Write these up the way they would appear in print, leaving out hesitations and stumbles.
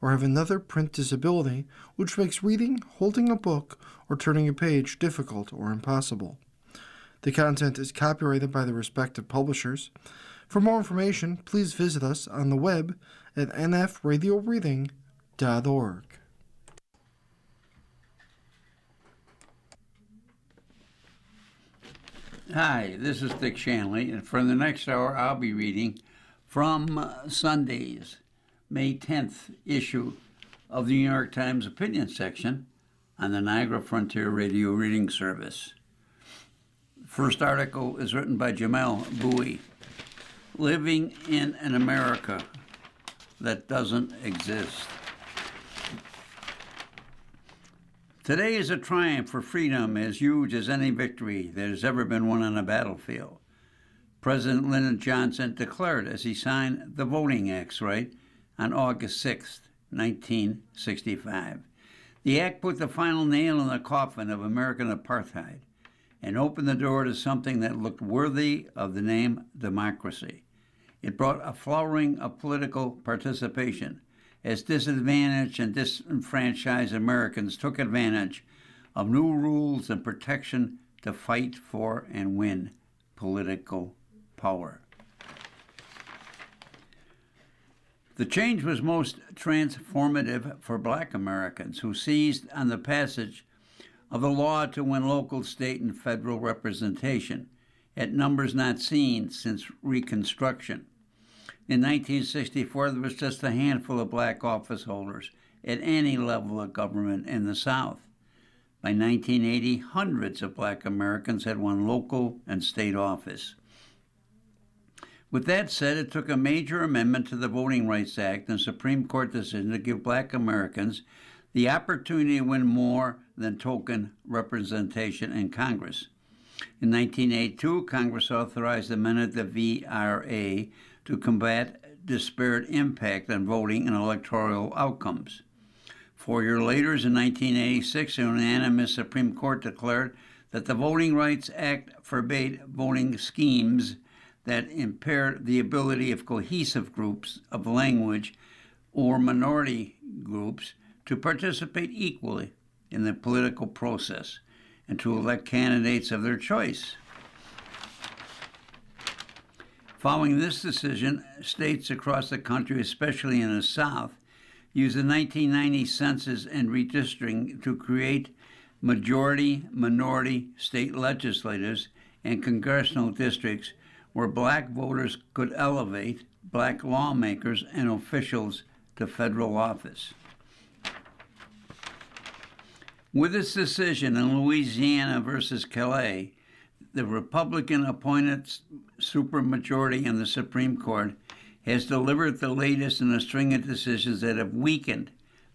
or have another print disability which makes reading, holding a book, or turning a page difficult or impossible. The content is copyrighted by the respective publishers. For more information, please visit us on the web at nfradioreading.org. Hi, this is Dick Shanley, and for the next hour I'll be reading from Sunday's May 10th issue of the New York Times opinion section on the Niagara Frontier Radio Reading Service. First article is written by Jamel Bowie, Living in an America That Doesn't Exist. Today is a triumph for freedom as huge as any victory that has ever been won on a battlefield. President Lyndon Johnson declared as he signed the Voting Acts right on August 6, 1965. The act put the final nail in the coffin of American apartheid and opened the door to something that looked worthy of the name democracy. It brought a flowering of political participation as disadvantaged and disenfranchised Americans took advantage of new rules and protection to fight for and win political power. The change was most transformative for Black Americans who seized on the passage of the law to win local, state, and federal representation at numbers not seen since Reconstruction. In 1964, there was just a handful of Black office holders at any level of government in the South. By 1980, hundreds of Black Americans had won local and state office. With that said, it took a major amendment to the Voting Rights Act and Supreme Court decision to give Black Americans the opportunity to win more than token representation in Congress. In 1982, Congress authorized the amendment of the VRA to combat disparate impact on voting and electoral outcomes. 4 years later, in 1986, a unanimous Supreme Court declared that the Voting Rights Act forbade voting schemes that impaired the ability of cohesive groups of language or minority groups to participate equally in the political process and to elect candidates of their choice. Following this decision, states across the country, especially in the South, used the 1990 census and redistricting to create majority-minority state legislatures and congressional districts where Black voters could elevate Black lawmakers and officials to federal office. With this decision in Louisiana versus Calais, the Republican-appointed supermajority in the Supreme Court has delivered the latest in a string of decisions that have weakened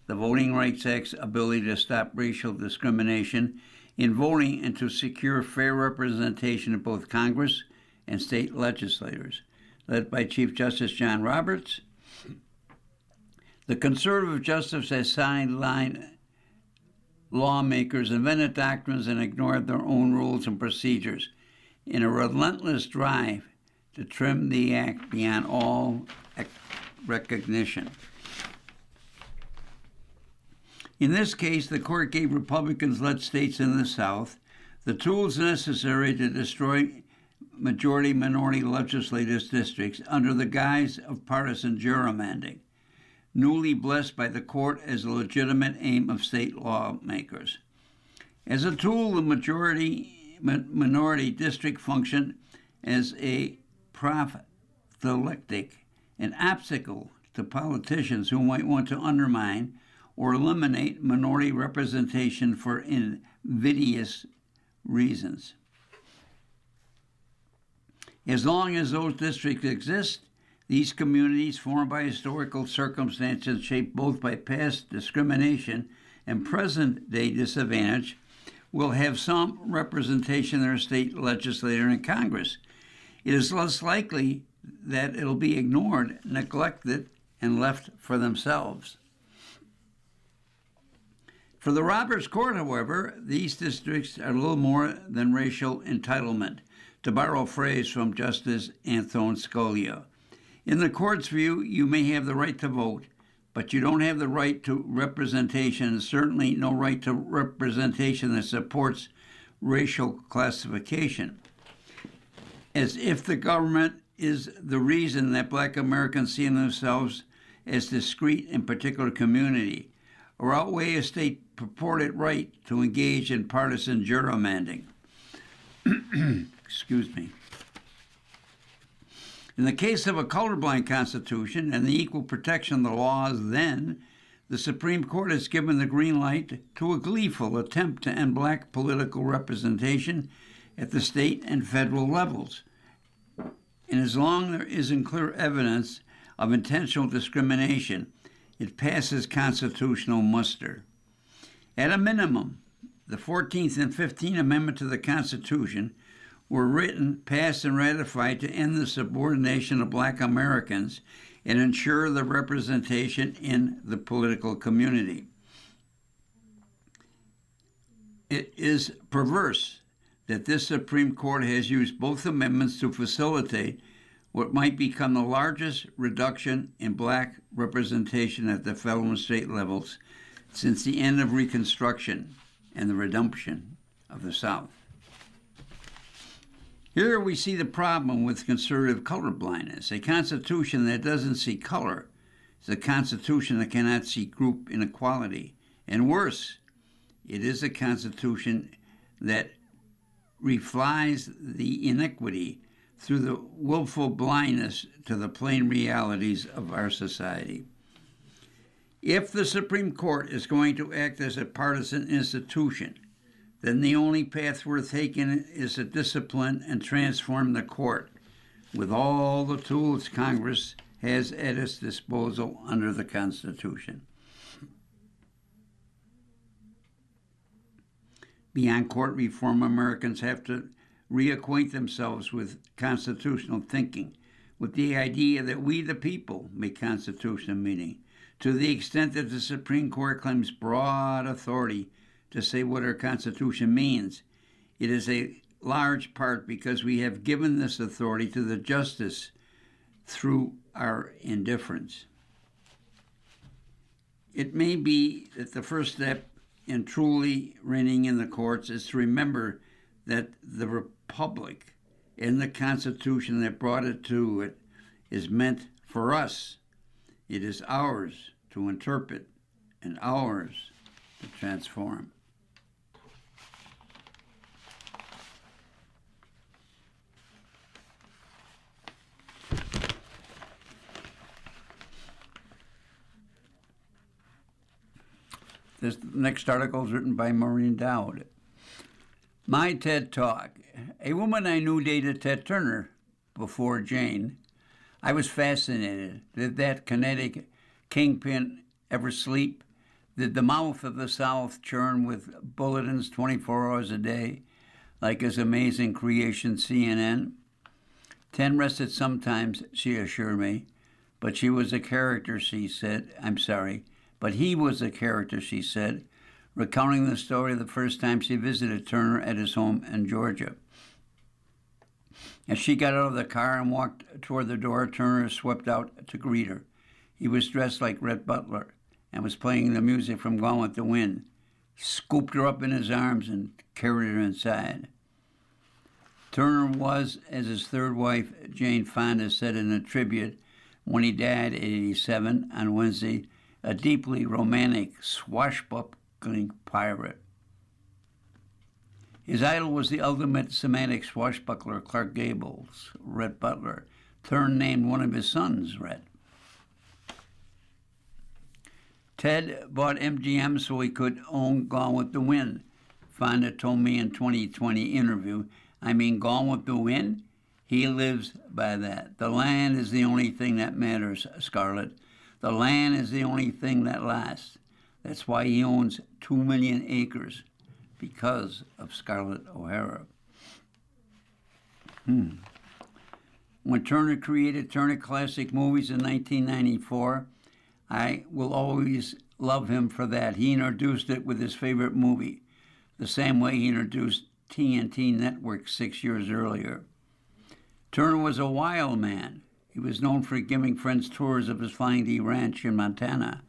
the Voting Rights Act's ability to stop racial discrimination in voting and to secure fair representation in both Congress and state legislators. Led by Chief Justice John Roberts, the conservative justice has sidelined lawmakers, invented doctrines, and ignored their own rules and procedures in a relentless drive to trim the act beyond all recognition. In this case, the court gave Republicans-led states in the South the tools necessary to destroy majority-minority legislative districts under the guise of partisan gerrymandering, newly blessed by the court as a legitimate aim of state lawmakers. As a tool, the majority-minority district functioned as a prophylactic, an obstacle to politicians who might want to undermine or eliminate minority representation for invidious reasons. As long as those districts exist, these communities, formed by historical circumstances shaped both by past discrimination and present-day disadvantage, will have some representation in their state legislature and Congress. It is less likely that it'll be ignored, neglected, and left for themselves. For the Roberts Court, however, these districts are little more than racial entitlement, to borrow a phrase from Justice Antonin Scalia. In the court's view, you may have the right to vote, but you don't have the right to representation, and certainly no right to representation that supports racial classification. As if the government is the reason that black Americans see themselves as discrete in particular community, or outweigh a state purported right to engage in partisan gerrymandering. Excuse me. In the case of a colorblind constitution and the equal protection of the laws, then the Supreme Court has given the green light to a gleeful attempt to end black political representation at the state and federal levels. And as long as there isn't clear evidence of intentional discrimination, it passes constitutional muster. At a minimum, the 14th and 15th Amendment to the Constitution were written, passed, and ratified to end the subordination of black Americans and ensure the representation in the political community. It is perverse that this Supreme Court has used both amendments to facilitate what might become the largest reduction in black representation at the federal and state levels since the end of Reconstruction and the redemption of the South. Here we see the problem with conservative colorblindness. A constitution that doesn't see color is a constitution that cannot see group inequality. And worse, it is a constitution that reflects the inequity through the willful blindness to the plain realities of our society. If the Supreme Court is going to act as a partisan institution, then the only path worth taking is to discipline and transform the court with all the tools Congress has at its disposal under the Constitution. Beyond court reform, Americans have to reacquaint themselves with constitutional thinking, with the idea that we, the people, make constitutional meaning. To the extent that the Supreme Court claims broad authority to say what our Constitution means, it is a large part because we have given this authority to the justice through our indifference. It may be that the first step in truly reigning in the courts is to remember that the Republic and the Constitution that brought it to it is meant for us. It is ours to interpret and ours to transform. This next article is written by Maureen Dowd. My TED Talk. A woman I knew dated Ted Turner before Jane. I was fascinated. Did that kinetic kingpin ever sleep? Did the mouth of the South churn with bulletins 24 hours a day, like his amazing creation CNN? 10 rested sometimes, she assured me, but she was a character, she said. But he was a character, she said, recounting the story of the first time she visited Turner at his home in Georgia. As she got out of the car and walked toward the door, Turner swept out to greet her. He was dressed like Rhett Butler and was playing the music from Gone with the Wind. He scooped her up in his arms and carried her inside. Turner was, as his third wife, Jane Fonda, said in a tribute when he died at 87 on Wednesday, a deeply romantic, swashbuckling pirate. His idol was the ultimate semantic swashbuckler, Clark Gable's Rhett Butler. Turner named one of his sons Rhett. Ted bought MGM so he could own Gone with the Wind. Fonda told me in 2020 interview, I mean, Gone with the Wind? He lives by that. The land is the only thing that matters, Scarlett. The land is the only thing that lasts. That's why he owns 2 million acres, because of Scarlett O'Hara. When Turner created Turner Classic Movies in 1994, I will always love him for that. He introduced it with his favorite movie, the same way he introduced TNT Network 6 years earlier. Turner was a wild man. He was known for giving friends tours of his Flying D Ranch in Montana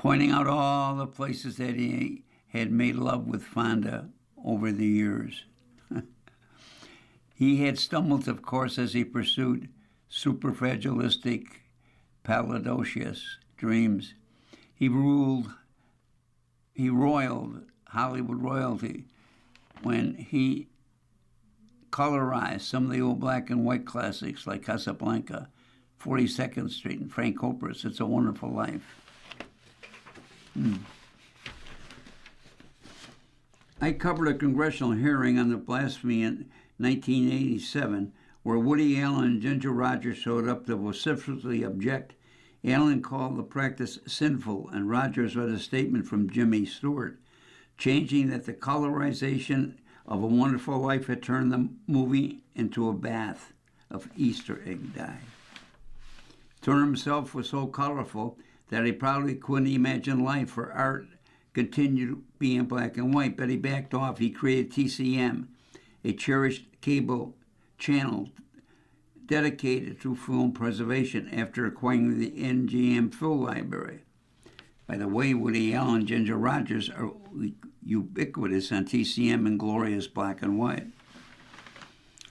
pointing out all the places that he had made love with Fonda over the years. He had stumbled, of course, as he pursued superfragilistic, palidocious dreams. He roiled Hollywood royalty when he colorized some of the old black and white classics like Casablanca, 42nd Street, and Frank Copra's It's a Wonderful Life. I covered a congressional hearing on the blasphemy in 1987 where Woody Allen and Ginger Rogers showed up to vociferously object. Allen called the practice sinful, and Rogers read a statement from Jimmy Stewart, changing that the colorization of A Wonderful Life had turned the movie into a bath of Easter egg dye. Turner himself was so colorful that he probably couldn't imagine life or art continued being black and white, but he backed off. He created TCM, a cherished cable channel dedicated to film preservation after acquiring the MGM Film Library. By the way, Woody Allen and Ginger Rogers are ubiquitous on TCM in glorious black and white.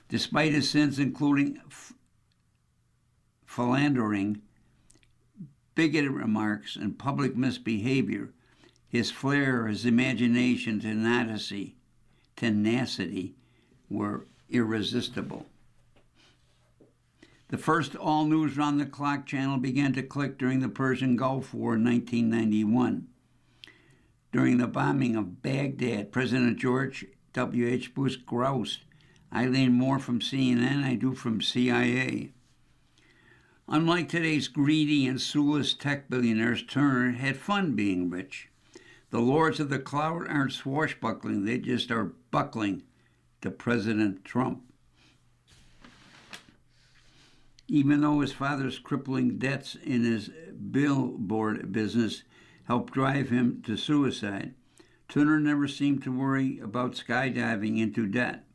Despite his sins, including philandering, bigoted remarks, and public misbehavior, his flair, his imagination, tenacity were irresistible. The first all-news round-the-clock channel began to click during the Persian Gulf War in 1991. During the bombing of Baghdad, President George W.H. Bush groused, "I learn more from CNN than I do from CIA." Unlike today's greedy and soulless tech billionaires, Turner had fun being rich. The lords of the cloud aren't swashbuckling, they just are buckling to President Trump. Even though his father's crippling debts in his billboard business helped drive him to suicide, Turner never seemed to worry about skydiving into debt.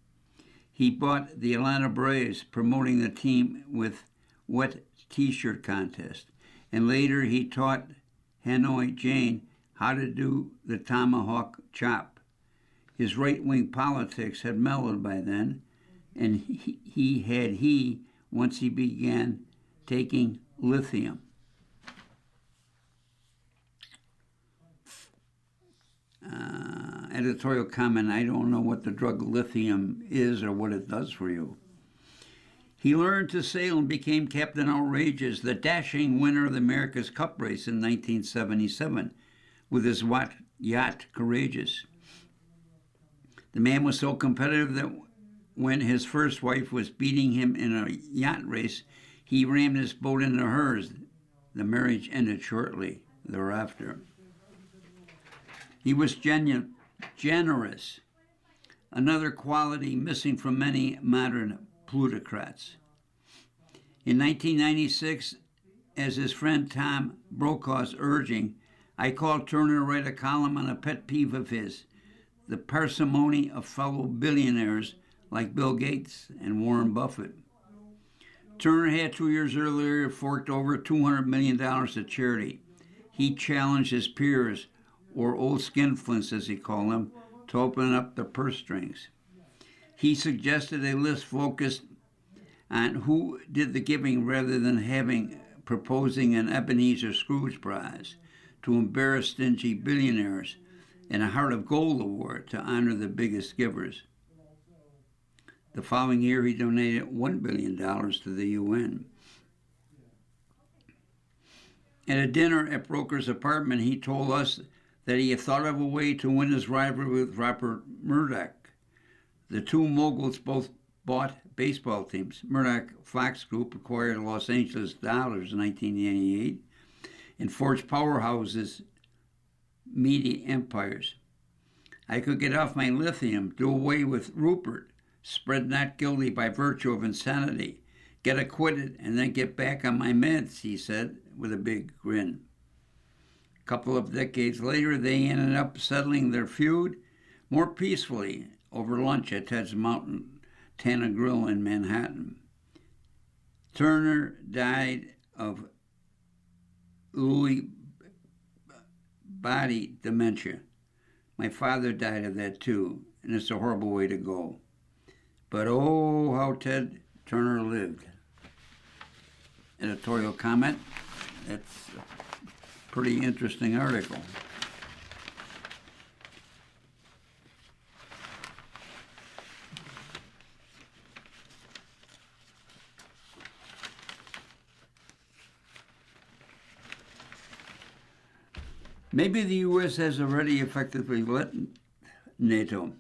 He bought the Atlanta Braves, promoting the team with wet t-shirt contest, and later he taught Hanoi Jane how to do the tomahawk chop. His right-wing politics had mellowed by then, and once he began taking lithium. Editorial comment, I don't know what the drug lithium is or what it does for you. He learned to sail and became Captain Outrageous, the dashing winner of the America's Cup race in 1977, with his yacht Courageous. The man was so competitive that when his first wife was beating him in a yacht race, he rammed his boat into hers. The marriage ended shortly thereafter. He was generous, another quality missing from many modern plutocrats. In 1996, as his friend Tom Brokaw's urging, I called Turner to write a column on a pet peeve of his, the parsimony of fellow billionaires like Bill Gates and Warren Buffett. Turner had 2 years earlier forked over $200 million to charity. He challenged his peers, or old skinflints as he called them, to open up the purse strings. He suggested a list focused on who did the giving rather than proposing an Ebenezer Scrooge prize to embarrass stingy billionaires and a Heart of Gold award to honor the biggest givers. The following year, he donated $1 billion to the UN. At a dinner at Broker's apartment, he told us that he had thought of a way to win his rivalry with Rupert Murdoch. The two moguls both bought baseball teams. Murdoch Fox Group acquired Los Angeles Dodgers in 1988 and forged powerhouses, media empires. I could get off my lithium, do away with Rupert, spread not guilty by virtue of insanity, get acquitted, and then get back on my meds, he said with a big grin. A couple of decades later, they ended up settling their feud more peacefully over lunch at Ted's Montana Grill in Manhattan. Turner died of Lewy body dementia. My father died of that too, and it's a horrible way to go. But oh, how Ted Turner lived. Editorial comment. That's a pretty interesting article. Maybe the U.S. has already effectively let NATO.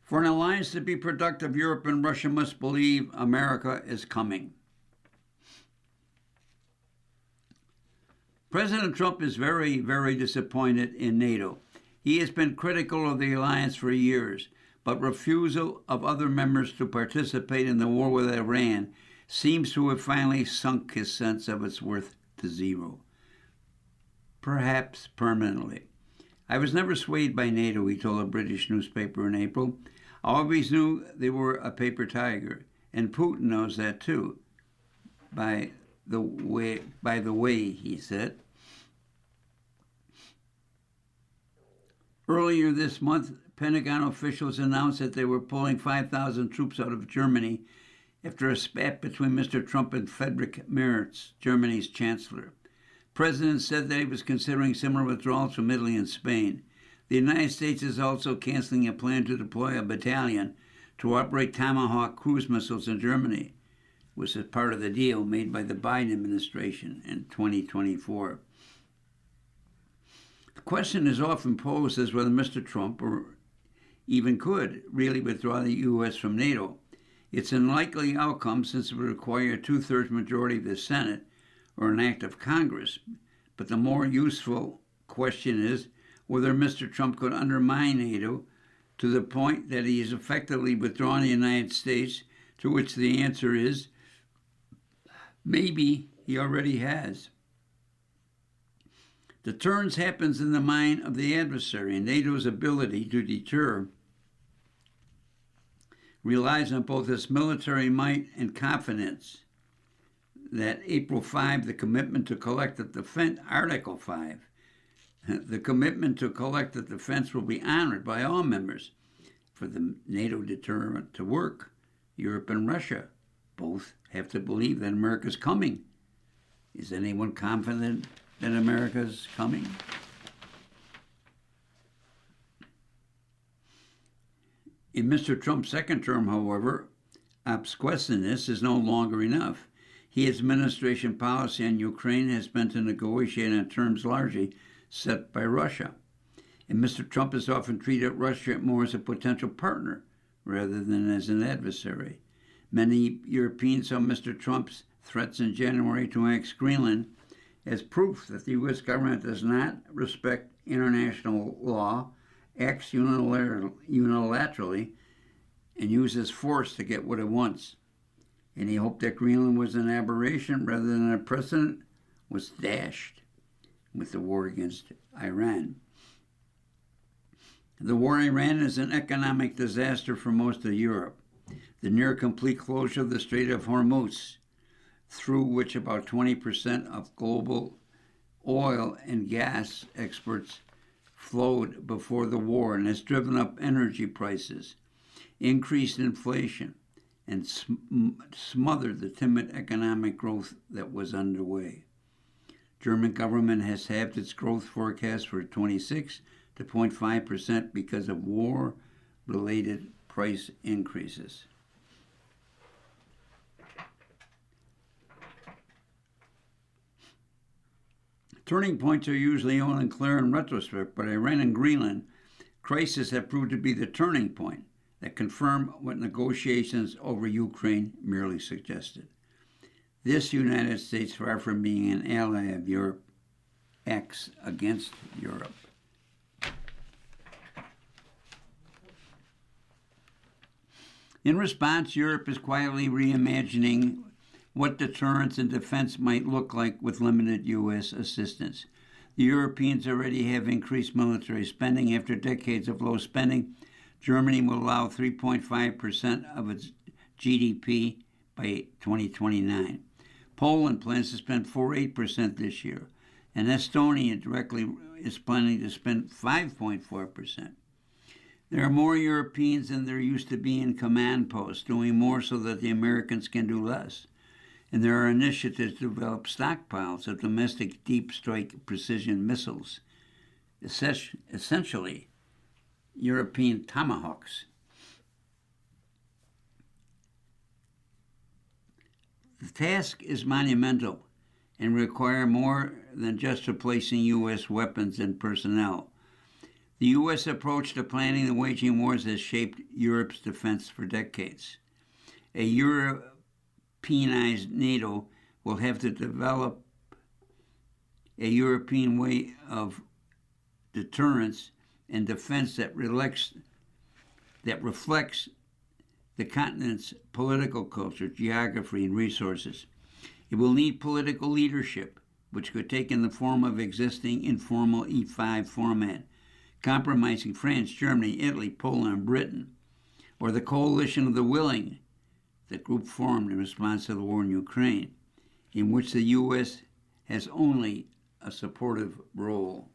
For an alliance to be productive, Europe and Russia must believe America is coming. President Trump is very, very disappointed in NATO. He has been critical of the alliance for years, but refusal of other members to participate in the war with Iran seems to have finally sunk his sense of its worth to zero. Perhaps permanently. I was never swayed by NATO, he told a British newspaper in April. I always knew they were a paper tiger, and Putin knows that too. By the way, he said. Earlier this month, Pentagon officials announced that they were pulling 5,000 troops out of Germany after a spat between Mr. Trump and Friedrich Merz, Germany's chancellor. The president said that he was considering similar withdrawals from Italy and Spain. The United States is also canceling a plan to deploy a battalion to operate Tomahawk cruise missiles in Germany, which is part of the deal made by the Biden administration in 2024. The question is often posed as whether Mr. Trump or even could really withdraw the U.S. from NATO. It's an unlikely outcome since it would require a two-thirds majority of the Senate or an act of Congress. But the more useful question is whether Mr. Trump could undermine NATO to the point that he is effectively withdrawing the United States, to which the answer is maybe he already has. The turns happens in the mind of the adversary, and NATO's ability to deter relies on both its military might and confidence that April 5, the commitment to collective defense, Article 5, the commitment to collective defense will be honored by all members. For the NATO deterrent to work, Europe and Russia both have to believe that America's coming. Is anyone confident that America's coming? In Mr. Trump's second term, however, obsequiousness is no longer enough. His administration policy on Ukraine has been to negotiate on terms largely set by Russia. And Mr. Trump has often treated Russia more as a potential partner rather than as an adversary. Many Europeans saw Mr. Trump's threats in January to annex Greenland as proof that the U.S. government does not respect international law, acts unilaterally, and uses force to get what it wants. And he hoped that Greenland was an aberration rather than a precedent, was dashed with the war against Iran. The war in Iran is an economic disaster for most of Europe. The near-complete closure of the Strait of Hormuz, through which about 20% of global oil and gas exports flowed before the war, and has driven up energy prices, increased inflation, and smothered the timid economic growth that was underway. German government has halved its growth forecast for 26 to 0.5% because of war-related price increases. Turning points are usually only clear in retrospect, but Iran and Greenland crisis have proved to be the turning point that confirm what negotiations over Ukraine merely suggested. This United States, far from being an ally of Europe, acts against Europe. In response, Europe is quietly reimagining what deterrence and defense might look like with limited U.S. assistance. The Europeans already have increased military spending. After decades of low spending, Germany will allow 3.5% of its GDP by 2029. Poland plans to spend 4.8% this year. and Estonia directly is planning to spend 5.4%. There are more Europeans than there used to be in command posts, doing more so that the Americans can do less. And there are initiatives to develop stockpiles of domestic deep strike precision missiles, essentially European tomahawks. The task is monumental and require more than just replacing U.S. weapons and personnel. The U.S. approach to planning and waging wars has shaped Europe's defense for decades. A Europeanized NATO will have to develop a European way of deterrence and defense that reflects the continent's political culture, geography, and resources. It will need political leadership, which could take in the form of existing informal E5 format, compromising France, Germany, Italy, Poland, and Britain, or the coalition of the willing, the group formed in response to the war in Ukraine, in which the U.S. has only a supportive role.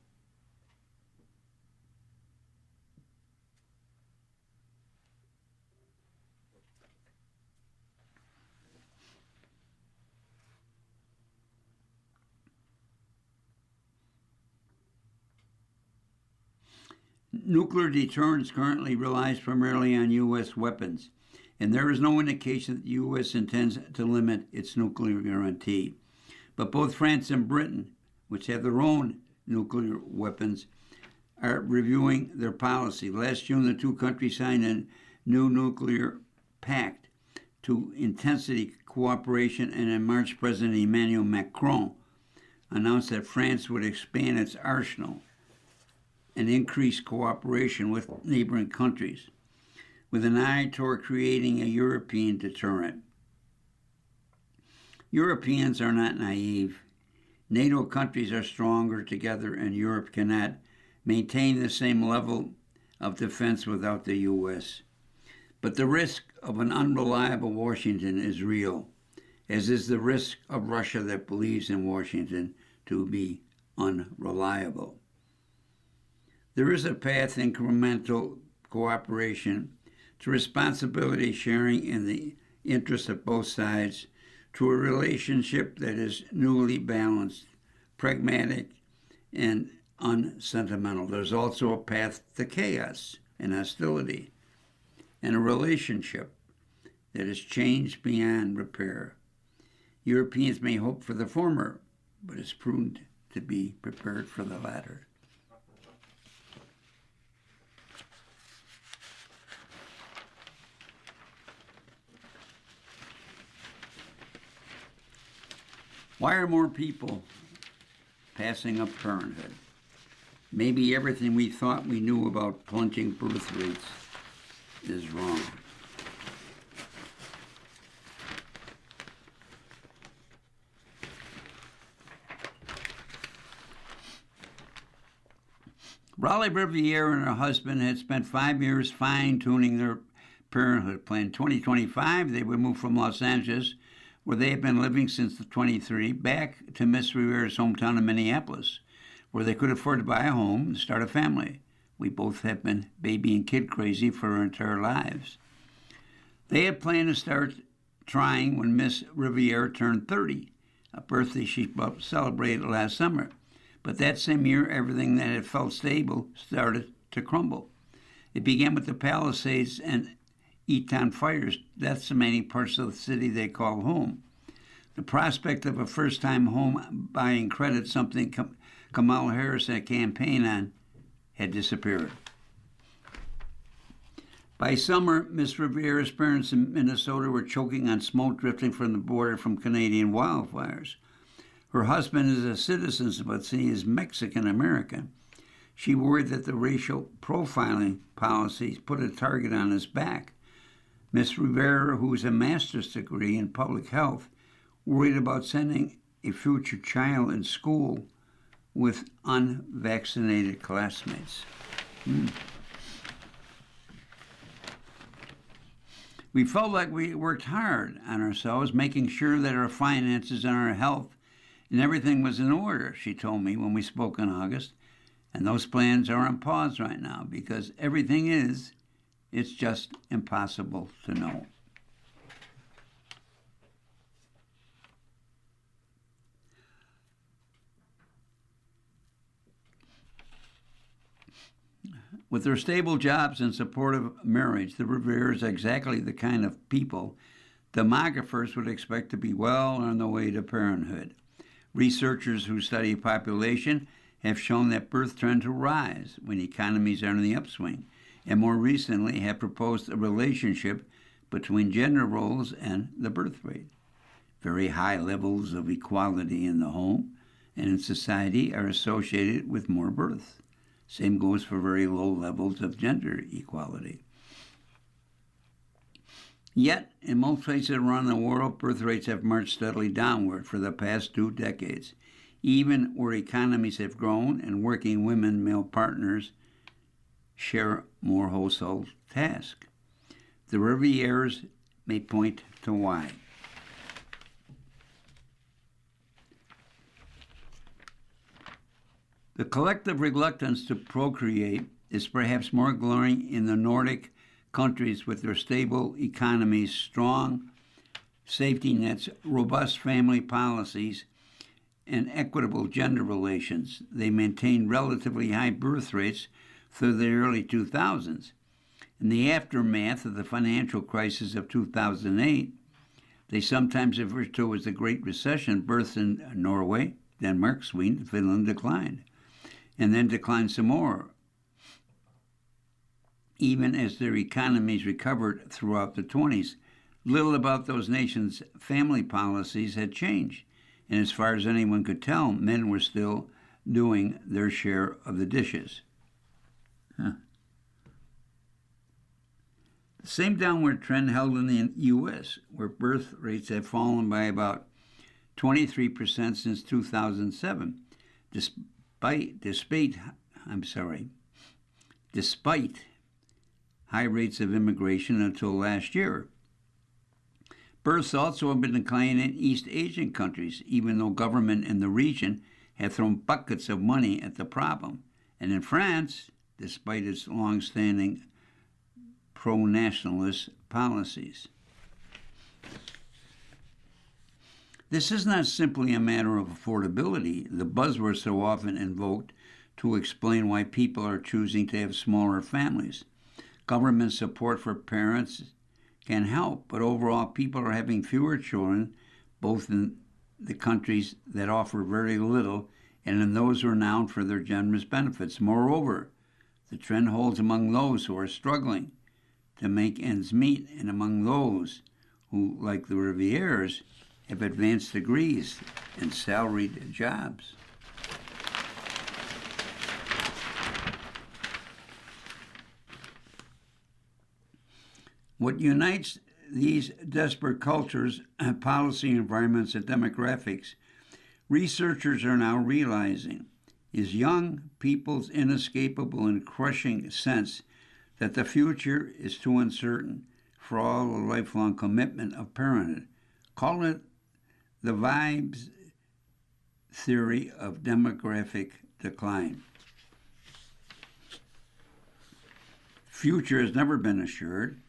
Nuclear deterrence currently relies primarily on U.S. weapons, and there is no indication that the U.S. intends to limit its nuclear guarantee. But both France and Britain, which have their own nuclear weapons, are reviewing their policy. Last June, the two countries signed a new nuclear pact to intensity cooperation, and in March, President Emmanuel Macron announced that France would expand its arsenal and increase cooperation with neighboring countries, with an eye toward creating a European deterrent. Europeans are not naive. NATO countries are stronger together, and Europe cannot maintain the same level of defense without the U.S. But the risk of an unreliable Washington is real, as is the risk of Russia that believes in Washington to be unreliable. There is a path incremental cooperation to responsibility sharing in the interest of both sides, to a relationship that is newly balanced, pragmatic, and unsentimental. There's also a path to chaos and hostility, and a relationship that is changed beyond repair. Europeans may hope for the former, but it's prudent to be prepared for the latter. Why are more people passing up parenthood? Maybe everything we thought we knew about plunging birth rates is wrong. Raleigh Riviere and her husband had spent 5 years fine-tuning their parenthood plan. In 2025, they would move from Los Angeles, where they had been living since the 23, back to Miss Rivera's hometown of Minneapolis, where they could afford to buy a home and start a family. We both have been baby and kid crazy for our entire lives. They had planned to start trying when Miss Riviere turned 30, a birthday she celebrated last summer. But that same year, everything that had felt stable started to crumble. It began with the Palisades and Eton fires, decimating parts of the city they call home. The prospect of a first-time home buying credit, something Kamala Harris had campaigned on, had disappeared. By summer, Miss Rivera's parents in Minnesota were choking on smoke drifting from the border from Canadian wildfires. Her husband is a citizen, but he is Mexican-American. She worried that the racial profiling policies put a target on his back. Miss Rivera, who has a master's degree in public health, worried about sending a future child in school with unvaccinated classmates. We felt like we worked hard on ourselves, making sure that our finances and our health and everything was in order, she told me when we spoke in August. And those plans are on pause right now because everything is, it's just impossible to know. With their stable jobs and supportive marriage, the Reveres are exactly the kind of people demographers would expect to be well on the way to parenthood. Researchers who study population have shown that birth trends will rise when economies are in the upswing, and more recently have proposed a relationship between gender roles and the birth rate. Very high levels of equality in the home and in society are associated with more births. Same goes for very low levels of gender equality. Yet, in most places around the world, birth rates have marched steadily downward for the past 2 decades, even where economies have grown and working women, male partners, share more household tasks. The Reveres may point to why. The collective reluctance to procreate is perhaps more glaring in the Nordic countries with their stable economies, strong safety nets, robust family policies, and equitable gender relations. They maintained relatively high birth rates through the early 2000s. In the aftermath of the financial crisis of 2008, they sometimes refer to as the Great Recession. Births in Norway, Denmark, Sweden, Finland declined, and then declined some more, even as their economies recovered throughout the 20s. Little about those nations' family policies had changed, and as far as anyone could tell, men were still doing their share of the dishes. The same downward trend held in the U.S., where birth rates have fallen by about 23% since 2007, despite high rates of immigration until last year. Births also have been declining in East Asian countries, even though government in the region have thrown buckets of money at the problem. And in France, despite its long-standing pro-nationalist policies. This is not simply a matter of affordability, the buzzword so often invoked to explain why people are choosing to have smaller families. Government support for parents can help, but overall people are having fewer children, both in the countries that offer very little and in those renowned for their generous benefits. Moreover, the trend holds among those who are struggling to make ends meet and among those who, like the Reveres, have advanced degrees and salaried jobs. What unites these desperate cultures, policy environments, and demographics, researchers are now realizing, is young people's inescapable and crushing sense that the future is too uncertain for all the lifelong commitment of parenthood. Call it the vibes theory of demographic decline. Future has never been assured,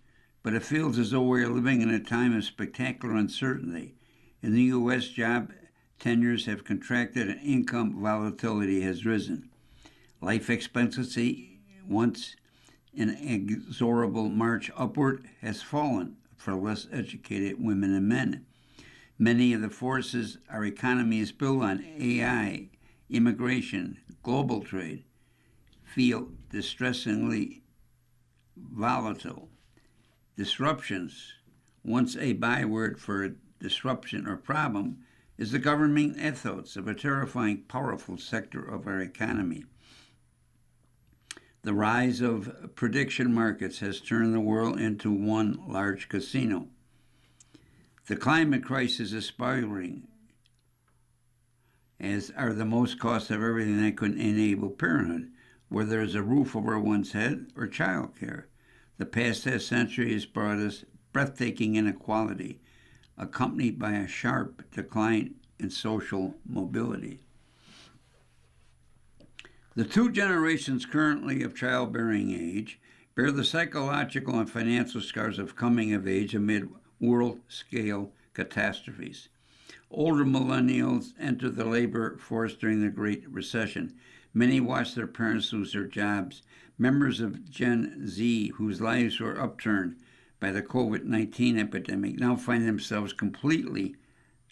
but it feels as though we are living in a time of spectacular uncertainty. In the U.S., job tenures have contracted and income volatility has risen. Life expectancy, once an inexorable march upward, has fallen for less educated women and men. Many of the forces our economy is built on, AI, immigration, global trade, feel distressingly volatile. Disruptions, once a byword for a disruption or problem, is the governing ethos of a terrifying, powerful sector of our economy. The rise of prediction markets has turned the world into one large casino. The climate crisis is spiraling, as are the most costs of everything that could enable parenthood, whether it's a roof over one's head or child care. The past half-century has brought us breathtaking inequality, accompanied by a sharp decline and social mobility. The two generations currently of childbearing age bear the psychological and financial scars of coming of age amid world-scale catastrophes. Older millennials entered the labor force during the Great Recession. Many watched their parents lose their jobs. Members of Gen Z, whose lives were upturned by the COVID-19 epidemic, now find themselves completely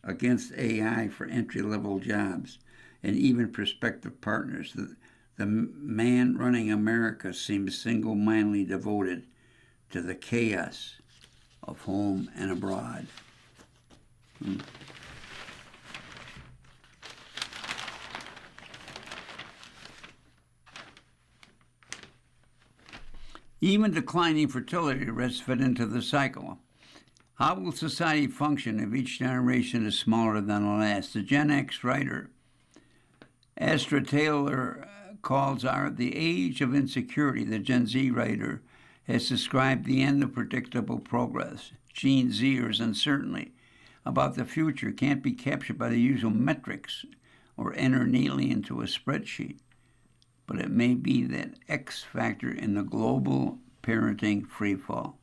against AI for entry-level jobs and even prospective partners. The man running America seems single-mindedly devoted to the chaos of home and abroad. Even declining fertility rates fit into the cycle. How will society function if each generation is smaller than the last? The Gen X writer Astra Taylor calls out the age of insecurity. The Gen Z writer has described the end of predictable progress. Gen Zers' uncertainty about the future can't be captured by the usual metrics or enter neatly into a spreadsheet, but it may be that X factor in the global parenting freefall.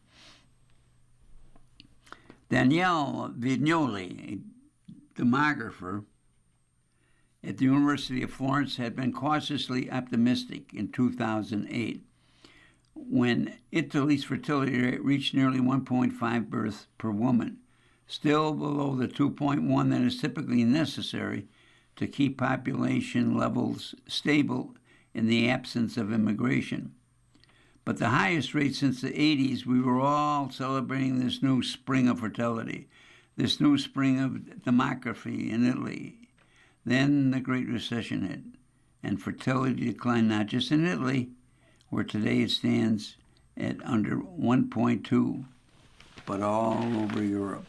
Danielle Vignoli, a demographer at the University of Florence, had been cautiously optimistic in 2008 when Italy's fertility rate reached nearly 1.5 births per woman, still below the 2.1 that is typically necessary to keep population levels stable in the absence of immigration. But the highest rate since the 80s, we were all celebrating this new spring of fertility, this new spring of demography in Italy. Then the Great Recession hit, and fertility declined not just in Italy, where today it stands at under 1.2, but all over Europe.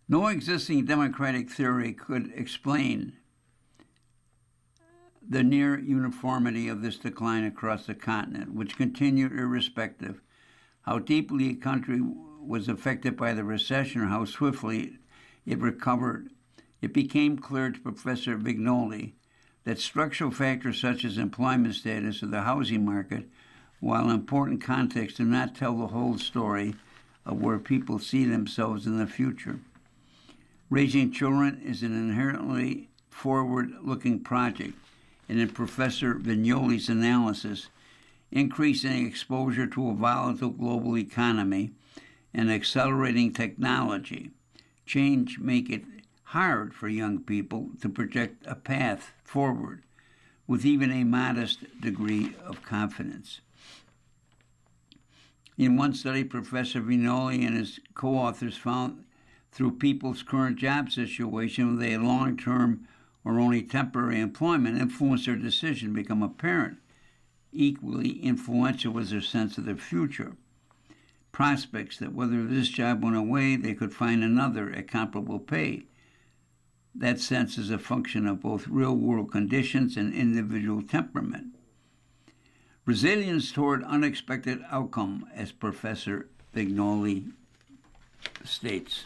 No existing democratic theory could explain the near uniformity of this decline across the continent, which continued irrespective how deeply a country was affected by the recession or how swiftly it recovered. It became clear to Professor Vignoli that structural factors such as employment status or the housing market, while important contexts, do not tell the whole story of where people see themselves in the future. Raising children is an inherently forward-looking project, and in Professor Vignoli's analysis, increasing exposure to a volatile global economy and accelerating technology change make it hard for young people to project a path forward with even a modest degree of confidence. In one study, Professor Vignoli and his co-authors found through people's current job situation, whether they had long-term or only temporary employment, influenced their decision to become a parent. Equally influential was their sense of their future. Prospects that whether this job went away, they could find another at comparable pay. That sense is a function of both real-world conditions and individual temperament. Resilience toward unexpected outcome, as Professor Vignoli states.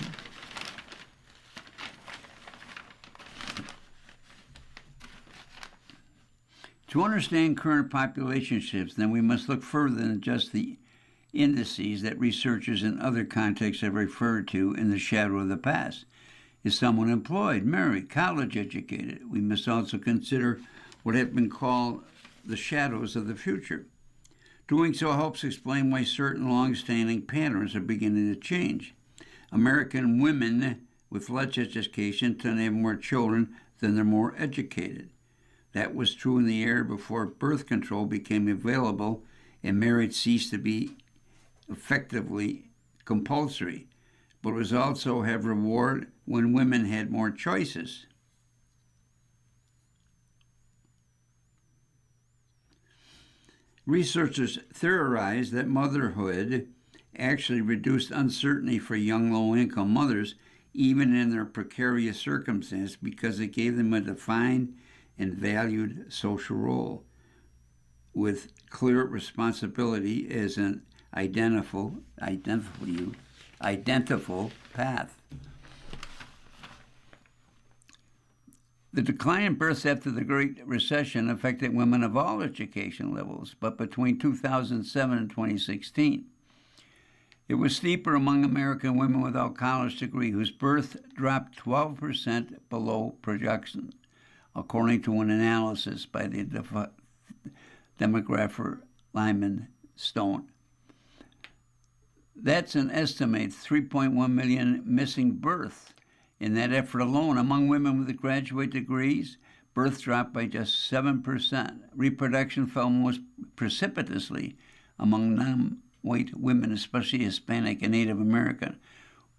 To understand current population shifts, then we must look further than just the indices that researchers in other contexts have referred to in the shadow of the past. Is someone employed, married, college educated? We must also consider what have been called the shadows of the future. Doing so helps explain why certain long-standing patterns are beginning to change. American women with less education tend to have more children than they're more educated. That was true in the era before birth control became available and marriage ceased to be effectively compulsory, but it was also have reward when women had more choices. Researchers theorize that motherhood actually reduced uncertainty for young low-income mothers, even in their precarious circumstance, because it gave them a defined and valued social role with clear responsibility as an identifiable path. The decline in births after the Great Recession affected women of all education levels, but between 2007 and 2016, it was steeper among American women without college degree, whose birth dropped 12% below projection, according to an analysis by the demographer Lyman Stone. That's an estimated 3.1 million missing births. In that effort alone, among women with graduate degrees, birth dropped by just 7%. Reproduction fell most precipitously among non-white women, especially Hispanic and Native American,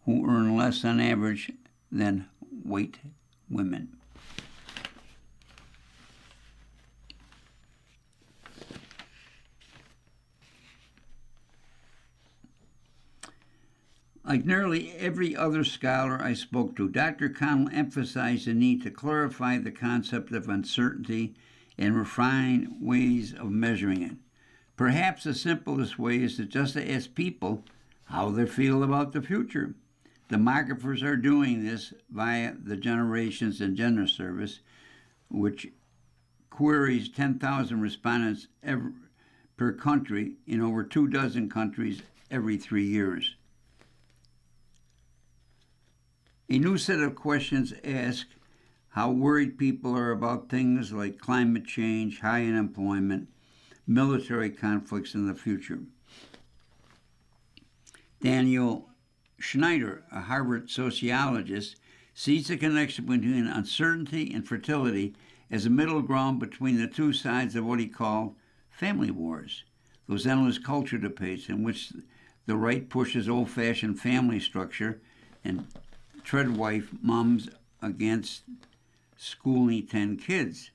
who earn less on average than white women. Like nearly every other scholar I spoke to, Dr. Connell emphasized the need to clarify the concept of uncertainty and refine ways of measuring it. Perhaps the simplest way is to just ask people how they feel about the future. Demographers are doing this via the Generations and Gender Service, which queries 10,000 respondents per country in over 24 countries every 3 years. A new set of questions ask how worried people are about things like climate change, high unemployment, military conflicts in the future. Daniel Schneider, a Harvard sociologist, sees the connection between uncertainty and fertility as a middle ground between the two sides of what he called family wars, those endless culture debates in which the right pushes old-fashioned family structure and treadwife moms against schooling 10 kids.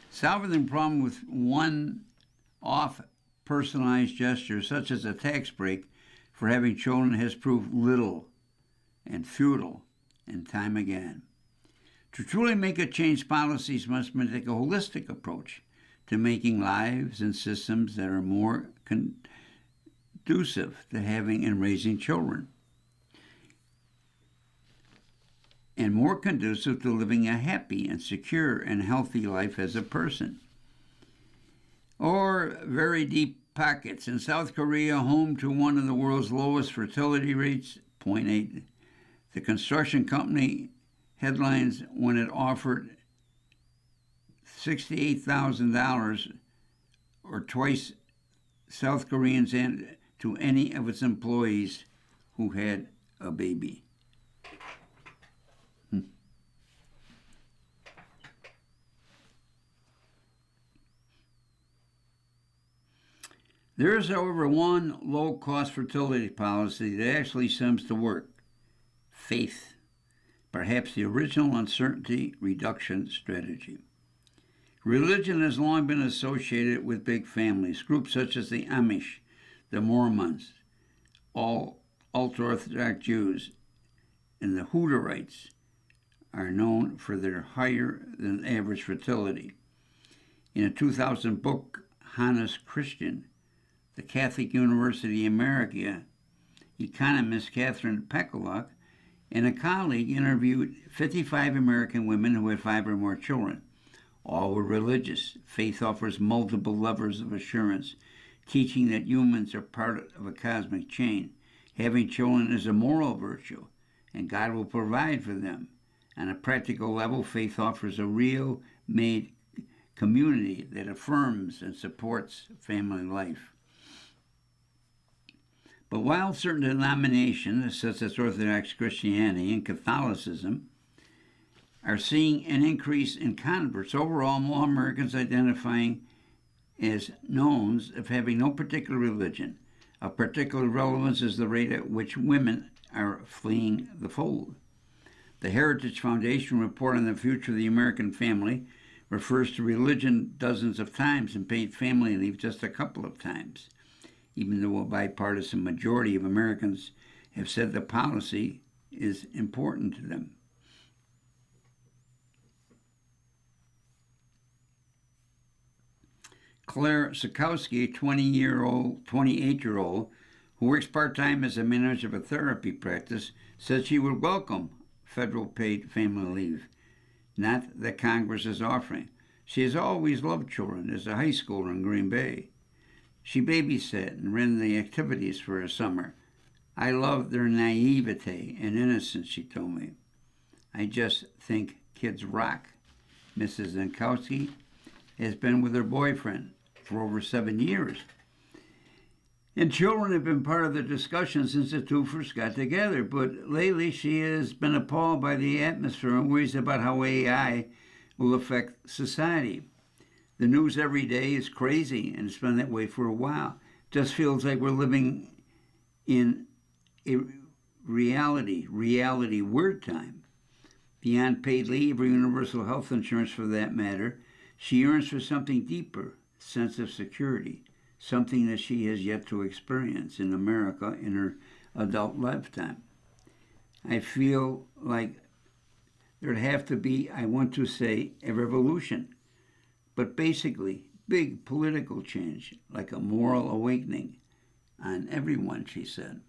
Solving the problem with one-off personalized gestures, such as a tax break for having children, has proved little and futile and time again. To truly make a change, policies must take a holistic approach to making lives and systems that are more conducive to having and raising children, and more conducive to living a happy and secure and healthy life as a person. Or very deep pockets. In South Korea, home to one of the world's lowest fertility rates, 0.8, the construction company headlines when it offered $68,000 or twice South Koreans and to any of its employees who had a baby. There is, however, one low-cost fertility policy that actually seems to work: faith, perhaps the original uncertainty reduction strategy. Religion has long been associated with big families. Groups such as the Amish, the Mormons, all ultra-Orthodox Jews, and the Hutterites are known for their higher-than-average fertility. In a 2000 book, Honest Christian, the Catholic University America economist Catherine Pekelock and a colleague interviewed 55 American women who had 5 or more children. All were religious. Faith offers multiple levers of assurance, teaching that humans are part of a cosmic chain. Having children is a moral virtue, and God will provide for them. On a practical level, faith offers a real-made community that affirms and supports family life. But while certain denominations, such as Orthodox Christianity and Catholicism, are seeing an increase in converts, overall, more Americans identifying as knowns of having no particular religion. Of particular relevance is the rate at which women are fleeing the fold. The Heritage Foundation report on the future of the American family refers to religion dozens of times and paid family leave just a couple of times, even though a bipartisan majority of Americans have said the policy is important to them. Claire Sikowski, a 28-year-old, who works part-time as a manager of a therapy practice, said she would welcome federal paid family leave, not that Congress is offering. She has always loved children as a high schooler in Green Bay. She babysat and ran the activities for a summer. I love their naivete and innocence, she told me. I just think kids rock. Mrs. Zankowski has been with her boyfriend for over 7 years. And children have been part of the discussion since the two first got together. But lately she has been appalled by the atmosphere and worries about how AI will affect society. The news every day is crazy, and it's been that way for a while. It just feels like we're living in a reality word time. Beyond paid leave or universal health insurance for that matter, she yearns for something deeper, a sense of security, something that she has yet to experience in America in her adult lifetime. I feel like there'd have to be, I want to say, a revolution, but basically big political change, like a moral awakening on everyone, she said.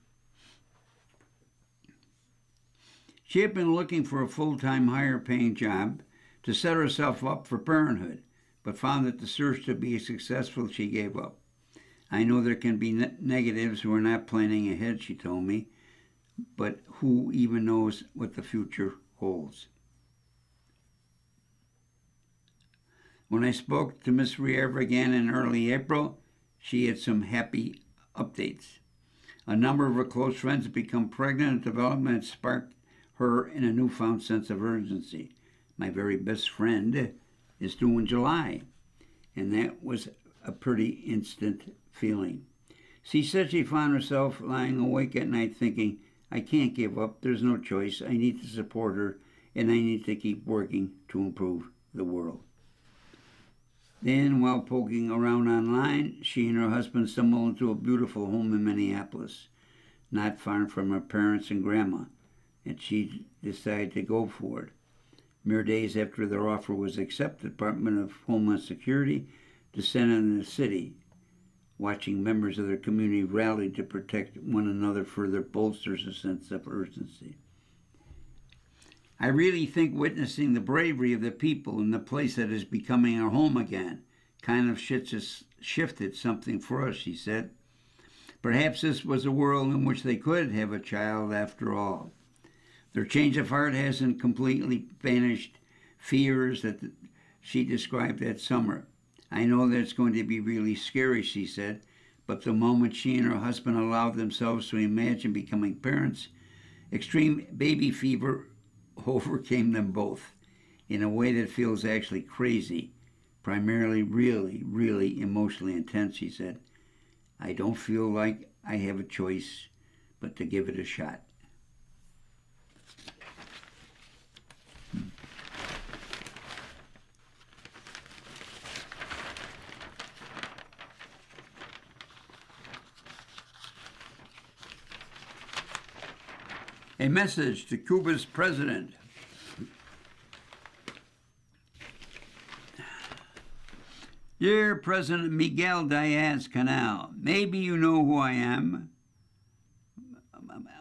She had been looking for a full-time, higher-paying job to set herself up for parenthood, but found that the search to be successful, she gave up. I know there can be negatives who are not planning ahead, she told me, but who even knows what the future holds? When I spoke to Miss Riera again in early April, she had some happy updates. A number of her close friends had become pregnant, and development had sparked her in a newfound sense of urgency. My very best friend is due in July, and that was a pretty instant feeling. She said she found herself lying awake at night thinking, I can't give up, there's no choice, I need to support her, and I need to keep working to improve the world. Then, while poking around online, she and her husband stumbled into a beautiful home in Minneapolis, not far from her parents and grandma, and she decided to go for it. Mere days after their offer was accepted, the Department of Homeland Security descended on the city, watching members of their community rally to protect one another further bolsters a sense of urgency. I really think witnessing the bravery of the people in the place that is becoming our home again kind of shifted something for us, she said. Perhaps this was a world in which they could have a child after all. Their change of heart hasn't completely banished fears that she described that summer. I know that it's going to be really scary, she said, but the moment she and her husband allowed themselves to imagine becoming parents, extreme baby fever overcame them both in a way that feels actually crazy, primarily really emotionally intense, she said. I don't feel like I have a choice but to give it a shot. A message to Cuba's president. Dear President Miguel Diaz-Canel, maybe you know who I am.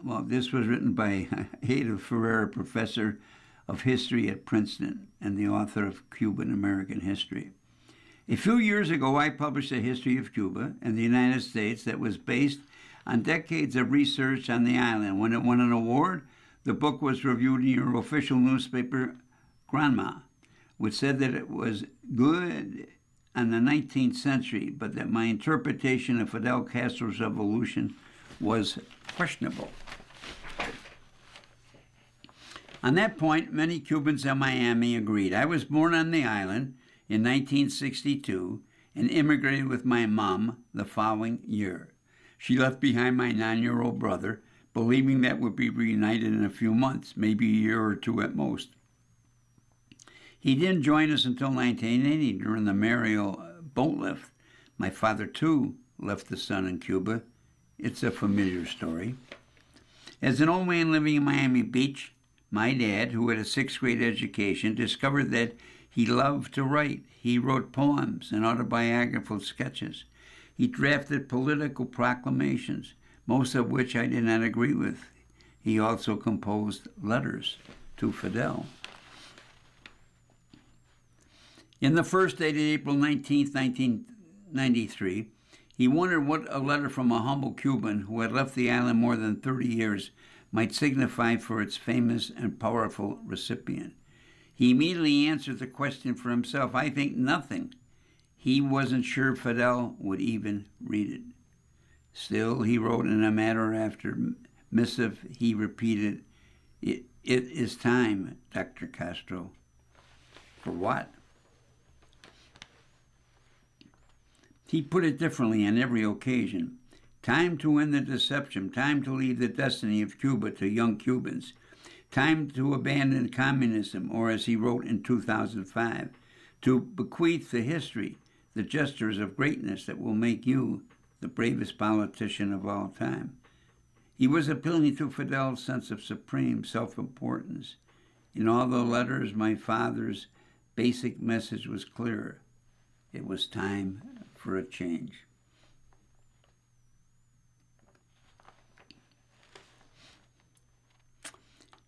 Well, this was written by Ada Ferreira, professor of history at Princeton and the author of Cuban American History. A few years ago, I published a history of Cuba and the United States that was based on decades of research on the island. When it won an award, the book was reviewed in your official newspaper, Granma, which said that it was good in the 19th century, but that my interpretation of Fidel Castro's revolution was questionable. On that point, many Cubans in Miami agreed. I was born on the island in 1962 and immigrated with my mom the following year. She left behind my 9-year-old brother, believing that would be reunited in a few months, maybe a year or two at most. He didn't join us until 1980 during the Mariel boat lift. My father, too, left the son in Cuba. It's a familiar story. As an old man living in Miami Beach, my dad, who had a 6th grade education, discovered that he loved to write. He wrote poems and autobiographical sketches. He drafted political proclamations, most of which I did not agree with. He also composed letters to to Fidel. In the first dated April 19, 1993, he wondered what a letter from a humble Cuban who had left the island more than 30 years might signify for its famous and powerful recipient. He immediately answered the question for himself. I think nothing. He wasn't sure Fidel would even read it. Still, he wrote in a matter after missive, he repeated, it is time, Dr. Castro. For what? He put it differently on every occasion. Time to end the deception, time to leave the destiny of Cuba to young Cubans, time to abandon communism, or as he wrote in 2005, to bequeath the history, the gestures of greatness that will make you the bravest politician of all time. He was appealing to Fidel's sense of supreme self-importance. In all the letters, my father's basic message was clear. It was time for a change.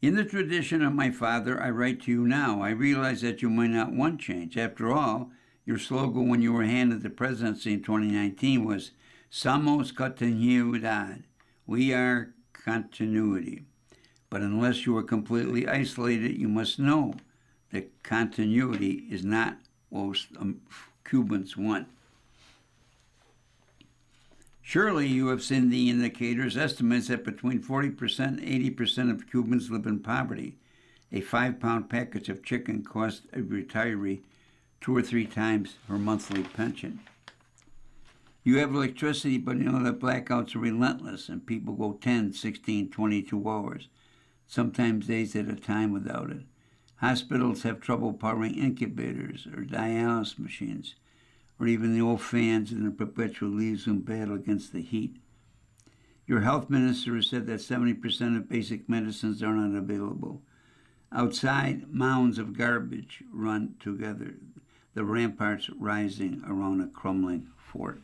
In the tradition of my father, I write to you now. I realize that you might not want change. After all, your slogan when you were handed the presidency in 2019 was Somos Continuidad. We are continuity. But unless you are completely isolated, you must know that continuity is not what Cubans want. Surely you have seen the indicators, estimates that between 40% and 80% of Cubans live in poverty. A 5-pound package of chicken costs a retiree 2 or 3 times her monthly pension. You have electricity, but you know that blackouts are relentless and people go 10, 16, 22 hours, sometimes days at a time without it. Hospitals have trouble powering incubators or dialysis machines, or even the old fans in the perpetual leaves in battle against the heat. Your health minister has said that 70% of basic medicines are not available. Outside, mounds of garbage run together, the ramparts rising around a crumbling fort.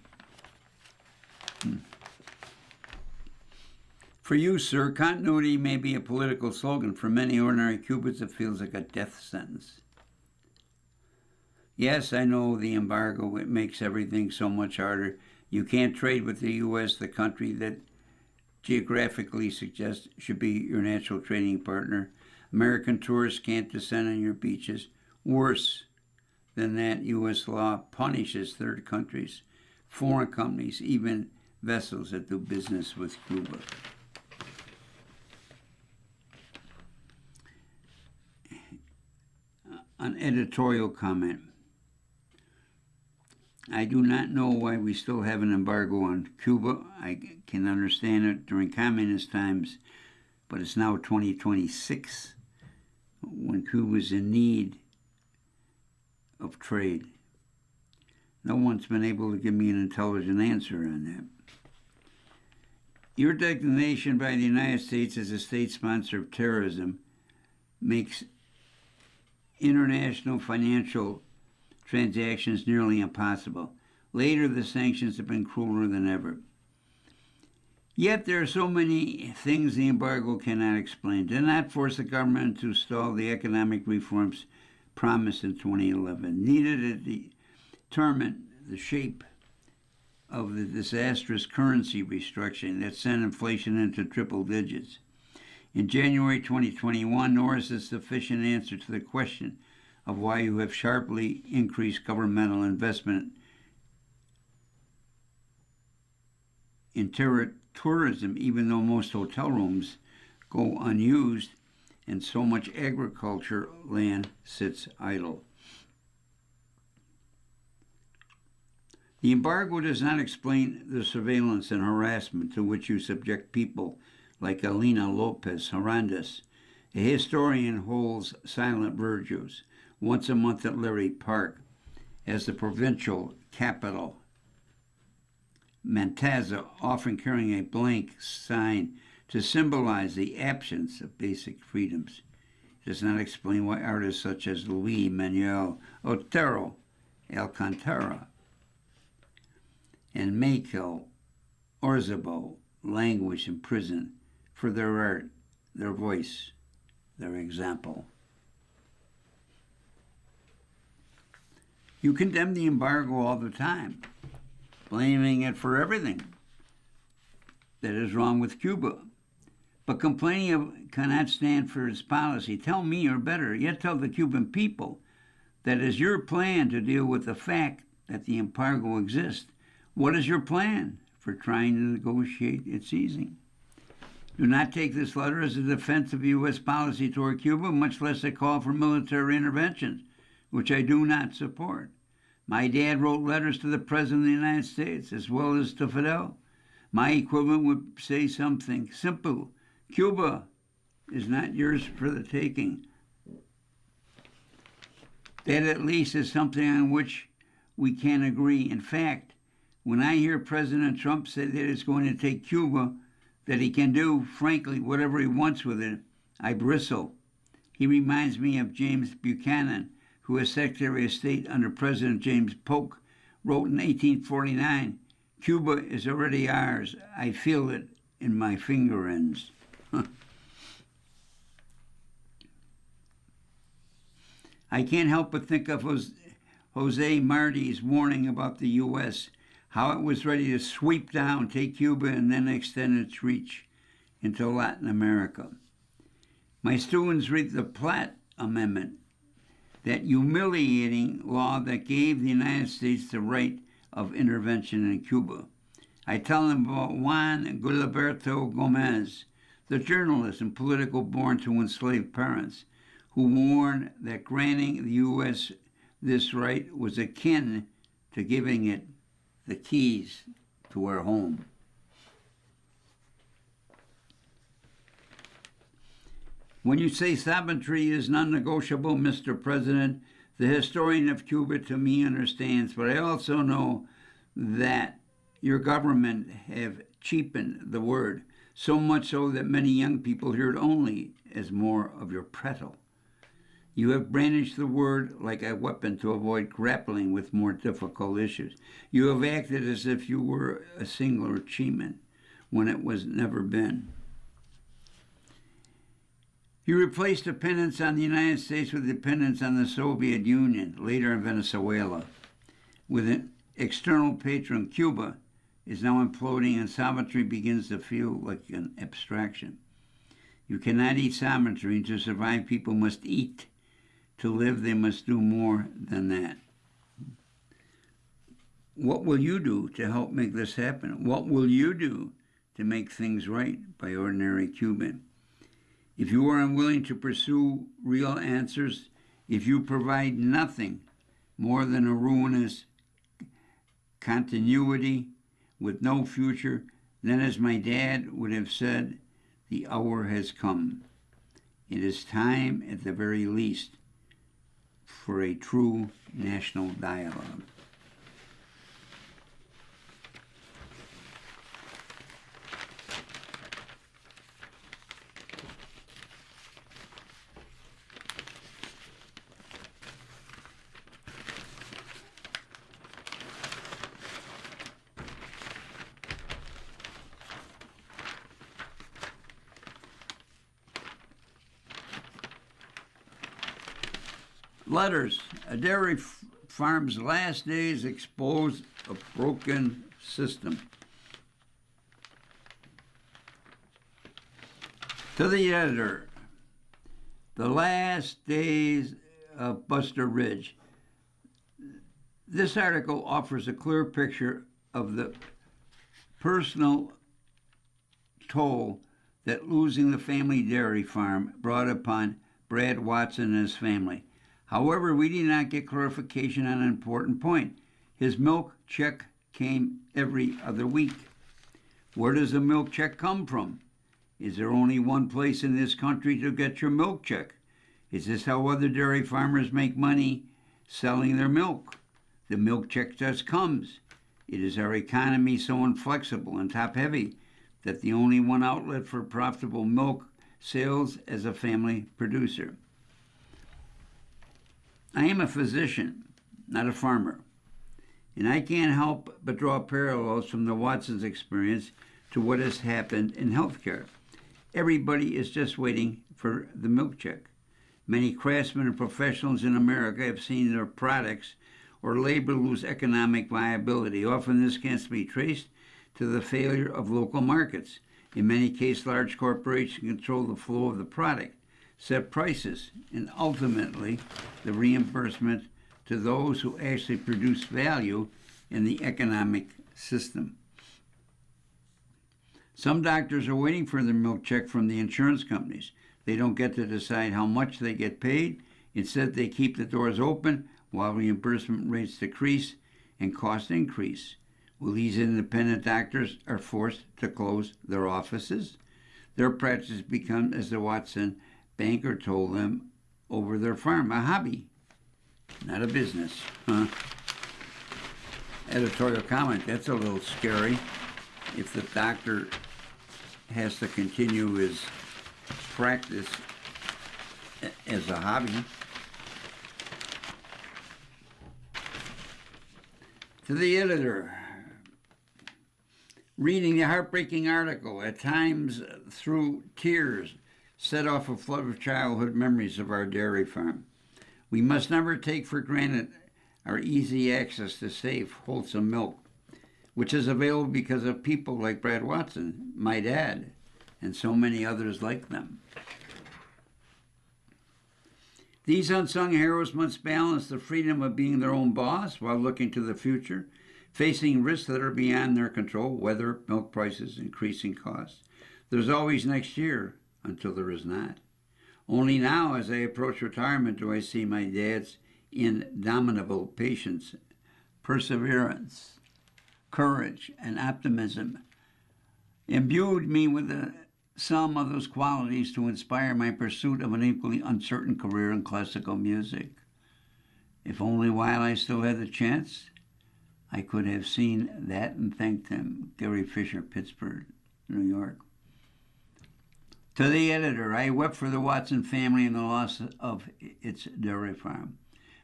For you, sir, continuity may be a political slogan. For many ordinary Cubans, it feels like a death sentence. Yes, I know the embargo, it makes everything so much harder. You can't trade with the U.S., the country that geographically suggests should be your natural trading partner. American tourists can't descend on your beaches. Worse than that, U.S. law punishes third countries, foreign companies, even vessels that do business with Cuba. An editorial comment. I do not know why we still have an embargo on Cuba. I can understand it during communist times, but it's now 2026 when Cuba is in need of trade. No one's been able to give me an intelligent answer on that. Your designation by the United States as a state sponsor of terrorism makes international financial transactions nearly impossible. Later, the sanctions have been crueler than ever. Yet there are so many things the embargo cannot explain. Did not force the government to stall the economic reforms promised in 2011. Neither did it determine the shape of the disastrous currency restructuring that sent inflation into triple digits. In January 2021, nor is a sufficient answer to the question of why you have sharply increased governmental investment in tourism, even though most hotel rooms go unused and so much agriculture land sits idle. The embargo does not explain the surveillance and harassment to which you subject people like Alina Lopez Hernandez. A historian holds silent virtues once a month at Larry Park as the provincial capital. Mantaza, often carrying a blank sign to symbolize the absence of basic freedoms. It does not explain why artists such as Luis Manuel Otero Alcantara and Michael Orzabal languish in prison for their art, their voice, their example. You condemn the embargo all the time, blaming it for everything that is wrong with Cuba. But complaining cannot stand for its policy. Tell me, or better, yet tell the Cuban people that it is your plan to deal with the fact that the embargo exists. What is your plan for trying to negotiate its easing? Do not take this letter as a defense of U.S. policy toward Cuba, much less a call for military intervention, which I do not support. My dad wrote letters to the President of the United States as well as to Fidel. My equivalent would say something simple. Cuba is not yours for the taking. That at least is something on which we can agree. In fact, when I hear President Trump say that it's going to take Cuba, that he can do, frankly, whatever he wants with it, I bristle. He reminds me of James Buchanan, who was Secretary of State under President James Polk, wrote in 1849, Cuba is already ours. I feel it in my finger ends. I can't help but think of Jose Marti's warning about the U.S., how it was ready to sweep down, take Cuba, and then extend its reach into Latin America. My students read the Platt Amendment, that humiliating law that gave the United States the right of intervention in Cuba. I tell them about Juan Guilberto Gomez, the journalist and political born to enslaved parents, who warned that granting the U.S. this right was akin to giving it the keys to our home. When you say sovereignty is non-negotiable, Mr. President, the historian of Cuba to me understands, but I also know that your government have cheapened the word, so much so that many young people hear it only as more of your prattle. You have brandished the word like a weapon to avoid grappling with more difficult issues. You have acted as if you were a singular achievement when it was never been. You replaced dependence on the United States with dependence on the Soviet Union, later in Venezuela. With an external patron, Cuba is now imploding and sovereignty begins to feel like an abstraction. You cannot eat sovereignty, and to survive people must eat. To live, they must do more than that. What will you do to help make this happen? What will you do to make things right by ordinary Cuban? If you are unwilling to pursue real answers, if you provide nothing more than a ruinous continuity with no future, then as my dad would have said, the hour has come. It is time, at the very least, for a true national dialogue. Letters. A dairy farm's last days expose a broken system. To the editor, the last days of Buster Ridge. This article offers a clear picture of the personal toll that losing the family dairy farm brought upon Brad Watson and his family. However, we did not get clarification on an important point. His milk check came every other week. Where does the milk check come from? Is there only one place in this country to get your milk check? Is this how other dairy farmers make money selling their milk? The milk check just comes. It is our economy so inflexible and top-heavy that the only one outlet for profitable milk sales as a family producer. I am a physician, not a farmer, and I can't help but draw parallels from the Watson's experience to what has happened in healthcare. Everybody is just waiting for the milk check. Many craftsmen and professionals in America have seen their products or labor lose economic viability. Often this can be traced to the failure of local markets. In many cases, large corporations control the flow of the product, set prices, and ultimately the reimbursement to those who actually produce value in the economic system. Some doctors are waiting for their milk check from the insurance companies. They don't get to decide how much they get paid. Instead, they keep the doors open while reimbursement rates decrease and costs increase. Well, these independent doctors are forced to close their offices. Their practice becomes, as the Watson banker told them over their farm, a hobby, not a business. Editorial comment, that's a little scary. If the doctor has to continue his practice as a hobby. To the editor, reading the heartbreaking article, at times through tears, set off a flood of childhood memories of our dairy farm. We must never take for granted our easy access to safe, wholesome milk, which is available because of people like Brad Watson, my dad, and so many others like them. These unsung heroes must balance the freedom of being their own boss while looking to the future, facing risks that are beyond their control, weather, milk prices, increasing costs. There's always next year until there is not. Only now, as I approach retirement, do I see my dad's indomitable patience, perseverance, courage, and optimism imbued me with some of those qualities to inspire my pursuit of an equally uncertain career in classical music. If only while I still had the chance, I could have seen that and thanked him. Gary Fisher, Pittsburgh, New York. To the editor, I wept for the Watson family and the loss of its dairy farm.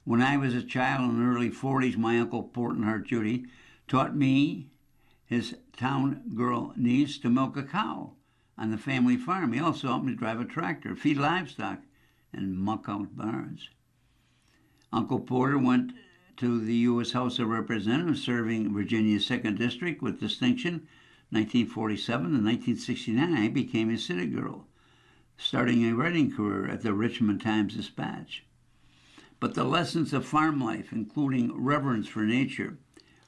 When I was a child in the early 40s, my uncle Portenhart Judy taught me, his town girl niece, to milk a cow on the family farm. He also helped me drive a tractor, feed livestock, and muck out barns. Uncle Porter went to the U.S. House of Representatives, serving Virginia's 2nd District with distinction. 1947 to 1969, I became his city girl, starting a writing career at the Richmond Times-Dispatch. But the lessons of farm life, including reverence for nature,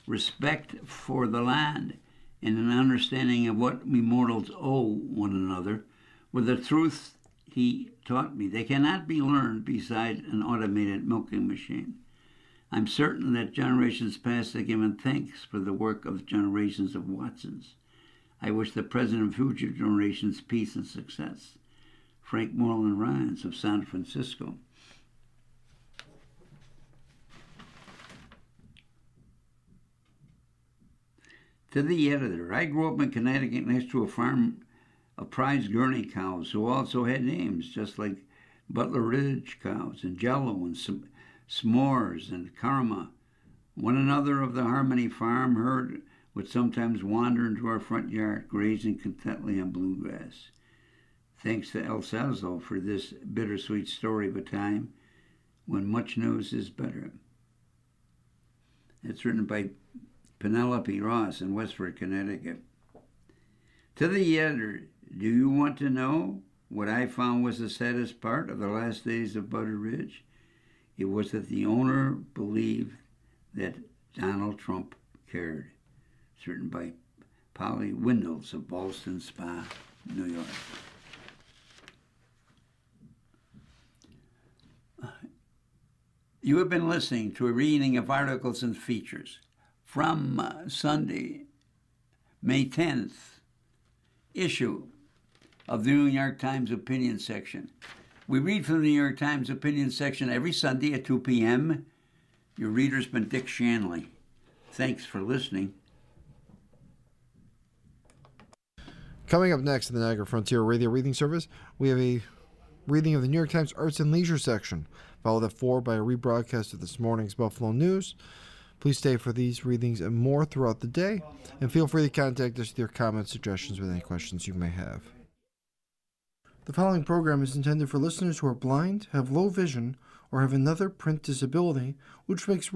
respect for the land, and an understanding of what we mortals owe one another, were the truths he taught me. They cannot be learned beside an automated milking machine. I'm certain that generations past have given thanks for the work of generations of Watsons. I wish the present and future generations peace and success. Frank Moreland Rhines of San Francisco. To the editor, I grew up in Connecticut next to a farm of prize Gurney cows who also had names, just like Butler Ridge cows and Jello and S'mores and Karma. One another of the Harmony Farm herd would sometimes wander into our front yard, grazing contentedly on bluegrass. Thanks to El Salzo for this bittersweet story of a time when much news is better. It's written by Penelope Ross in Westford, Connecticut. To the editor, do you want to know what I found was the saddest part of the last days of Butter Ridge? It was that the owner believed that Donald Trump cared. It's written by Polly Windles of Ballston Spa, New York. You have been listening to a reading of articles and features from Sunday, May 10th, issue of the New York Times opinion section. We read from the New York Times opinion section every Sunday at 2 p.m. Your reader's been Dick Shanley. Thanks for listening. Coming up next in the Niagara Frontier Radio Reading Service, we have a reading of the New York Times Arts and Leisure section, followed at 4 by a rebroadcast of this morning's Buffalo News. Please stay for these readings and more throughout the day, and feel free to contact us with your comments, suggestions, with any questions you may have. The following program is intended for listeners who are blind, have low vision, or have another print disability, which makes